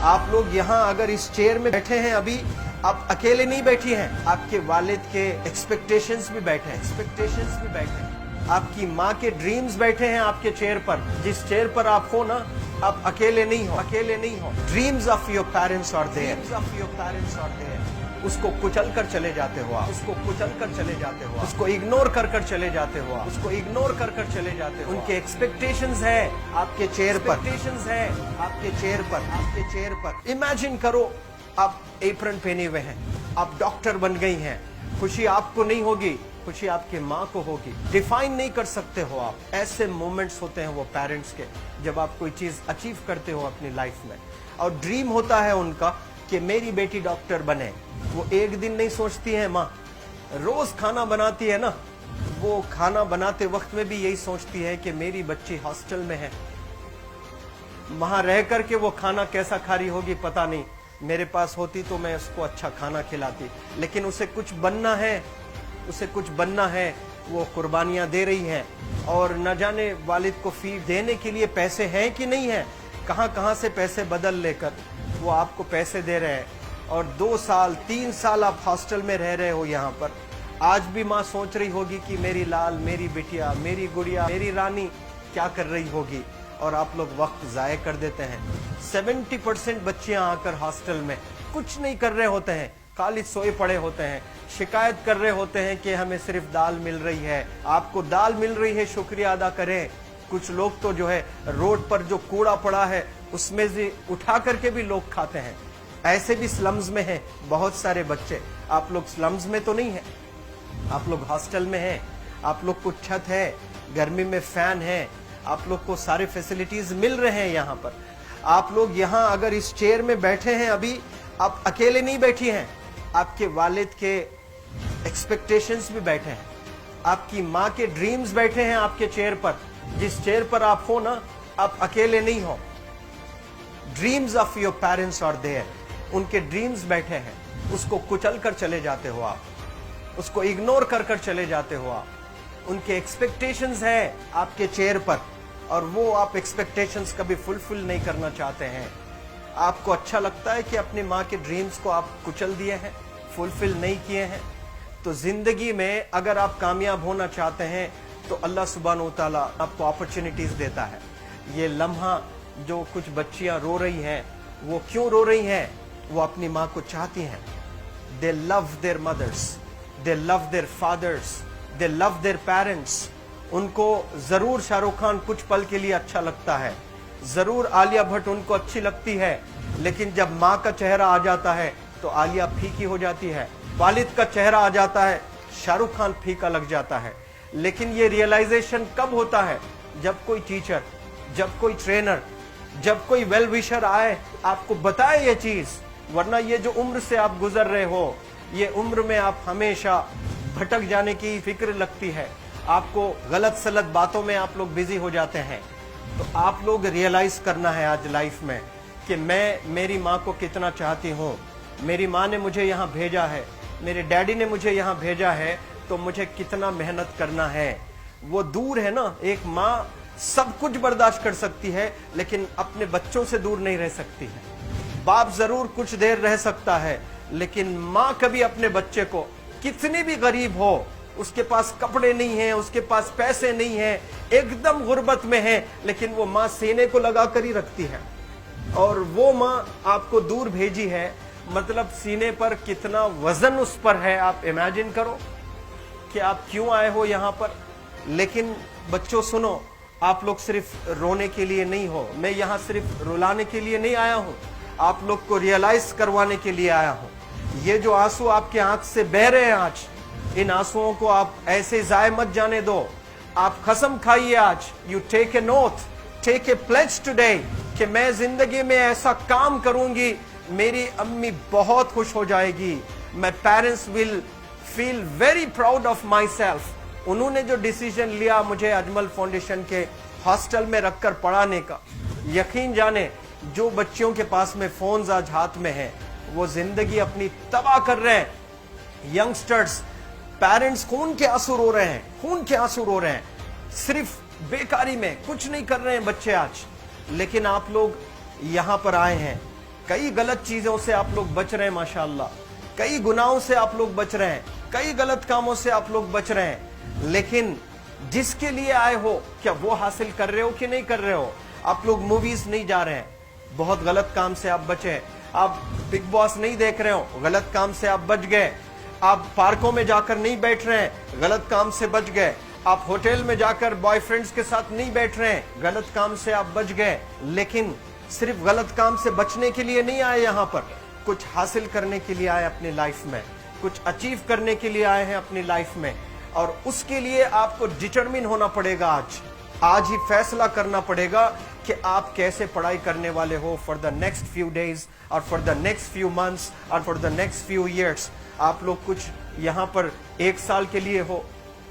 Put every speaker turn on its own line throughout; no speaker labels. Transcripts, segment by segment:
आप लोग यहाँ अगर इस चेयर में बैठे हैं अभी, आप अकेले नहीं बैठी हैं, आपके वालिद के एक्सपेक्टेशंस भी बैठे हैं, आपकी माँ के ड्रीम्स बैठे हैं आपके चेयर पर। जिस चेयर पर आप हो ना, आप अकेले नहीं हो। Dreams of your parents are there. उसको कुचल कर चले जाते हो आप, उसको इग्नोर कर चले जाते हो आप, उनके एक्सपेक्टेशंस है आपके चेयर पर। इमेजिन करो आप एप्रन पहने हुए हैं, आप डॉक्टर बन गई हैं, खुशी आपको नहीं होगी, खुशी आपके माँ को होगी। डिफाइन नहीं कर सकते हो आप। ऐसे मोमेंट्स होते हैं वो पेरेंट्स के, जब आप कोई चीज अचीव करते हो अपनी लाइफ में, और ड्रीम होता है उनका कि मेरी बेटी डॉक्टर बने। वो एक दिन नहीं सोचती है माँ, रोज खाना बनाती है ना, वो खाना बनाते वक्त में भी यही सोचती है कि मेरी बच्ची हॉस्टल में है, वहां रह करके वो खाना कैसा खा रही होगी पता नहीं, मेरे पास होती तो मैं उसको अच्छा खाना खिलाती। लेकिन उसे कुछ बनना है, वो कुर्बानियां दे रही है, और न जाने वालिद को फी देने के लिए पैसे हैं कि नहीं है, कहां से पैसे बदल लेकर वो आपको पैसे दे रहे हैं। और 2 साल 3 साल आप हॉस्टल में रह रहे हो यहाँ पर। आज भी माँ सोच रही होगी कि मेरी लाल, मेरी बिटिया, मेरी गुड़िया, मेरी रानी क्या कर रही होगी, और आप लोग वक्त जाये कर देते हैं। 70% बच्चियां आकर हॉस्टल में कुछ नहीं कर रहे होते हैं, खाली सोए पड़े होते हैं, शिकायत कर रहे होते हैं कि हमें सिर्फ दाल मिल रही है। आपको दाल मिल रही है, शुक्रिया अदा करें। कुछ लोग तो जो है रोड पर जो कूड़ा पड़ा है उसमें से उठा करके भी लोग खाते हैं। ऐसे भी स्लम्स में हैं बहुत सारे बच्चे। आप लोग स्लम्स में तो नहीं है, आप लोग हॉस्टल में हैं, आप लोग को छत है, गर्मी में फैन है, आप लोग को सारे फैसिलिटीज मिल रहे हैं यहाँ पर। आप लोग यहाँ अगर इस चेयर में बैठे हैं अभी, आप अकेले नहीं बैठी हैं, आपके वालिद के एक्सपेक्टेशंस भी बैठे हैं, आपकी माँ के ड्रीम्स बैठे हैं आपके चेयर पर। जिस चेयर पर आप हो ना, आप अकेले नहीं हो। Dreams of your parents are there. उनके ड्रीम्स बैठे हैं, उसको कुचल कर चले जाते हो आप, उसको इग्नोर कर चले जाते हो आप। उनके एक्सपेक्टेशंस है आपके चेयर पर, और वो आप एक्सपेक्टेशंस कभी फुलफिल नहीं करना चाहते हैं। आपको अच्छा लगता है कि अपनी माँ के ड्रीम्स को आप कुचल दिए हैं, फुलफिल नहीं किए हैं। तो जिंदगी में अगर आप कामयाब होना चाहते हैं तो अल्लाह सुब्हानहू व तआला आपको अपॉर्चुनिटीज देता है। ये लम्हा जो कुछ बच्चियां रो रही हैं, वो क्यों रो रही हैं? वो अपनी माँ को चाहती हैं। They love their mothers, they love their fathers, they love their parents. उनको जरूर शाहरुख खान कुछ पल के लिए अच्छा लगता है, जरूर आलिया भट्ट उनको अच्छी लगती है, लेकिन जब माँ का चेहरा आ जाता है तो आलिया फीकी हो जाती है। वालिद का चेहरा आ जाता है, शाहरुख खान फीका लग जाता है। लेकिन ये रियलाइजेशन कब होता है? जब कोई टीचर, जब कोई ट्रेनर, जब कोई वेल विशर आए, आपको बताए ये चीज। वरना ये जो उम्र से आप गुजर रहे हो, ये उम्र में आप हमेशा भटक जाने की फिक्र लगती है, आपको गलत सलत बातों में आप लोग बिजी हो जाते हैं। तो आप लोग रियलाइज करना है आज लाइफ में कि मैं मेरी माँ को कितना चाहती हूँ। मेरी माँ ने मुझे यहाँ भेजा है, मेरे डैडी ने मुझे यहाँ भेजा है, तो मुझे कितना मेहनत करना है। वो दूर है ना, एक माँ सब कुछ बर्दाश्त कर सकती है, लेकिन अपने बच्चों से दूर नहीं रह सकती है। बाप जरूर कुछ देर रह सकता है, लेकिन माँ कभी अपने बच्चे को, कितनी भी गरीब हो, उसके पास कपड़े नहीं है, उसके पास पैसे नहीं है, एकदम गुर्बत में है, लेकिन वो माँ सीने को लगा कर ही रखती है। और वो माँ आपको दूर भेजी है, मतलब सीने पर कितना वजन उस पर है। आप इमेजिन करो कि आप क्यों आए हो यहाँ पर। लेकिन बच्चों सुनो, आप लोग सिर्फ रोने के लिए नहीं हो, मैं यहाँ सिर्फ रुलाने के लिए नहीं आया हूँ, आप लोग को रियलाइज करवाने के लिए आया हूँ। ये जो आंसू आपके आंख से बह रहे हैं आज, इन आंसुओं को आप ऐसे जाए मत जाने दो। आप कसम खाइए आज, you take a note, take a pledge today, कि मैं जिंदगी में ऐसा काम करूंगी, मेरी अम्मी बहुत खुश हो जाएगी। My parents will feel very proud of my self. उन्होंने जो डिसीजन लिया मुझे अजमल फाउंडेशन के हॉस्टल में रखकर पढ़ाने का, यकीन जाने जो बच्चियों के पास में फोन्स आज हाथ में हैं, वो जिंदगी अपनी तबाह कर रहे हैं। यंगस्टर्स, पेरेंट्स खून के आंसू रो रहे हैं, खून के आंसू रो रहे हैं, सिर्फ बेकारी में कुछ नहीं कर रहे हैं बच्चे आज। लेकिन आप लोग यहाँ पर आए हैं, कई गलत चीजों से आप लोग बच रहे हैं माशाअल्लाह, कई गुनाहों से आप लोग बच रहे हैं, कई गलत कामों से आप लोग बच रहे हैं, लेकिन जिसके लिए आए हो क्या वो हासिल कर रहे हो कि नहीं कर रहे हो? आप लोग मूवीज नहीं जा रहे हैं, बहुत गलत काम से आप बचे। आप बिग बॉस नहीं देख रहे हो, गलत काम से आप बच गए। आप पार्कों में जाकर नहीं बैठ रहे हैं, गलत काम से बच गए। आप होटल में जाकर बॉयफ्रेंड्स के साथ नहीं बैठ रहे हैं, गलत काम से आप बच गए। लेकिन सिर्फ गलत काम से बचने के लिए नहीं आए यहाँ पर, कुछ हासिल करने के लिए आए अपनी लाइफ में, कुछ अचीव करने के लिए आए हैं अपनी लाइफ में। और उसके लिए आपको डिटरमिन होना पड़ेगा। आज ही फैसला करना पड़ेगा कि आप कैसे पढ़ाई करने वाले हो for the next few days और for the next few months और for the next few years. आप लोग कुछ यहाँ पर 1 साल के लिए हो,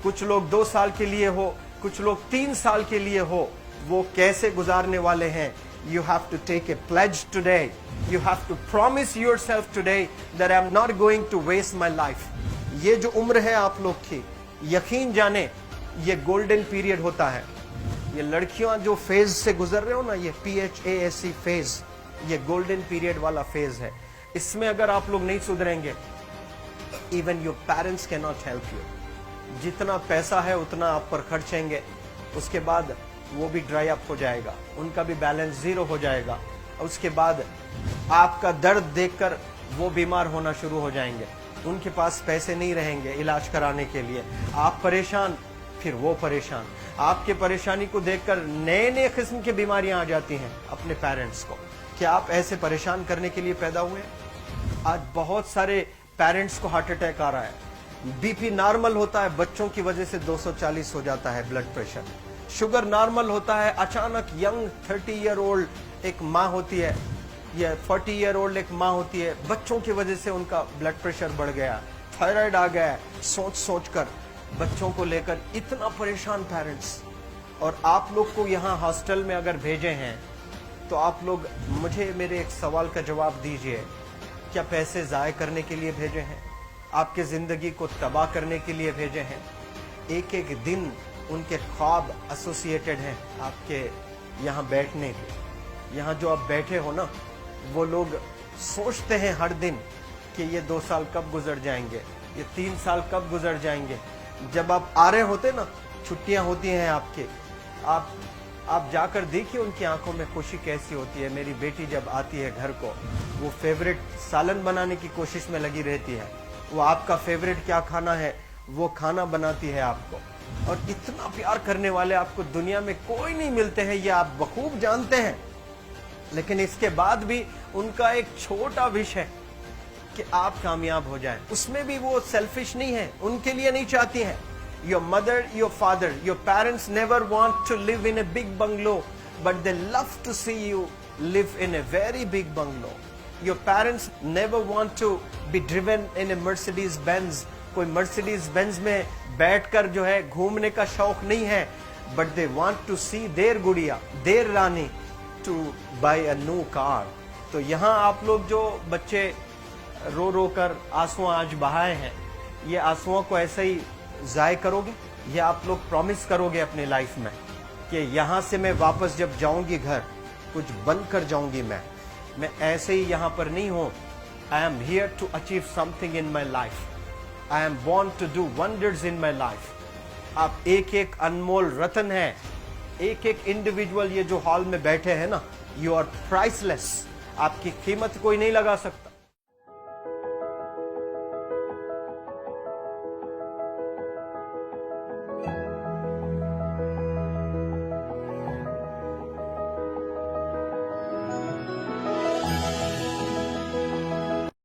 कुछ लोग 2 साल के लिए हो, कुछ लोग 3 साल के लिए हो, वो कैसे गुजारने वाले हैं? You have to take a pledge today. You have to promise yourself today that I'm not going to waste my life. ये जो उम्र है आप लोग की, यकीन जाने ये गोल्डन पीरियड होता है। ये लड़कियां जो फेज से गुजर रहे हो ना, ये PHASE फेज, ये गोल्डन पीरियड वाला फेज है। इसमें अगर आप लोग नहीं सुधरेंगे, even your parents can not help you. जितना पैसा है उतना आप पर खर्चेंगे, उसके बाद वो भी ड्राई अप हो जाएगा, उनका भी बैलेंस जीरो हो जाएगा। उसके बाद आपका दर्द देखकर वो बीमार होना शुरू हो जाएंगे, उनके पास पैसे नहीं रहेंगे इलाज कराने के लिए। आप परेशान, फिर वो परेशान। आपके परेशानी को देखकर नए नए किस्म की बीमारियां आ जाती हैं अपने पेरेंट्स को। क्या आप ऐसे परेशान करने के लिए पैदा हुए? आज बहुत सारे पेरेंट्स को हार्ट अटैक आ रहा है, बीपी नॉर्मल होता है, बच्चों की वजह से 240 हो जाता है ब्लड प्रेशर। शुगर नॉर्मल होता है, अचानक यंग 30 ईयर ओल्ड एक माँ होती है या 40 ईयर ओल्ड एक माँ होती है, बच्चों की वजह से उनका ब्लड प्रेशर बढ़ गया, थायराइड आ गया। सोच सोच कर बच्चों को लेकर इतना परेशान पेरेंट्स। और आप लोग को यहाँ हॉस्टल में अगर भेजे हैं तो आप लोग मुझे मेरे एक सवाल का जवाब दीजिए, क्या पैसे ज़ाय करने के लिए भेजे हैं? आपके ज़िंदगी को तबाह करने के लिए भेजे हैं? एक एक दिन उनके ख्वाब एसोसिएटेड हैं आपके यहाँ बैठने के। यहाँ जो आप बैठे हो ना, वो लोग सोचते हैं हर दिन कि ये 2 साल कब गुजर जाएंगे, ये 3 साल कब गुजर जाएंगे। जब आप आ रहे होते ना, छुट्टियाँ होती हैं आपके, आप जाकर देखिए उनकी आंखों में खुशी कैसी होती है। मेरी बेटी जब आती है घर को, वो फेवरेट सालन बनाने की कोशिश में लगी रहती है। वो आपका फेवरेट क्या खाना है वो खाना बनाती है आपको। और इतना प्यार करने वाले आपको दुनिया में कोई नहीं मिलते हैं, ये आप बखूब जानते हैं। लेकिन इसके बाद भी उनका एक छोटा विश है कि आप कामयाब हो जाएं। उसमें भी वो सेल्फिश नहीं है, उनके लिए नहीं चाहती हैं। Your mother, your father, your parents never want to live in a big bungalow, but they love to see you live in a very big bungalow. Your parents never want to be driven in a Mercedes Benz. कोई Mercedes Benz में बैठकर जो है घूमने का शौक नहीं है, but they want to see their गुड़िया, their Rani to buy a new car. तो यहाँ आप लोग जो बच्चे रो रो कर आंसू आज बहाए हैं, ये आंसुओं को ऐसे ही ज़ाय करोगे या आप लोग प्रॉमिस करोगे अपनी लाइफ में कि यहाँ से मैं वापस जब जाऊंगी घर, कुछ बन कर जाऊंगी। मैं ऐसे ही यहाँ पर नहीं हूँ। I am here to achieve something in my life. I am born to do wonders in my life. आप एक एक अनमोल रतन है, एक एक इंडिविजुअल ये जो हॉल में बैठे हैं ना, यू आर प्राइसलेस। आपकी कीमत कोई नहीं लगा सकता।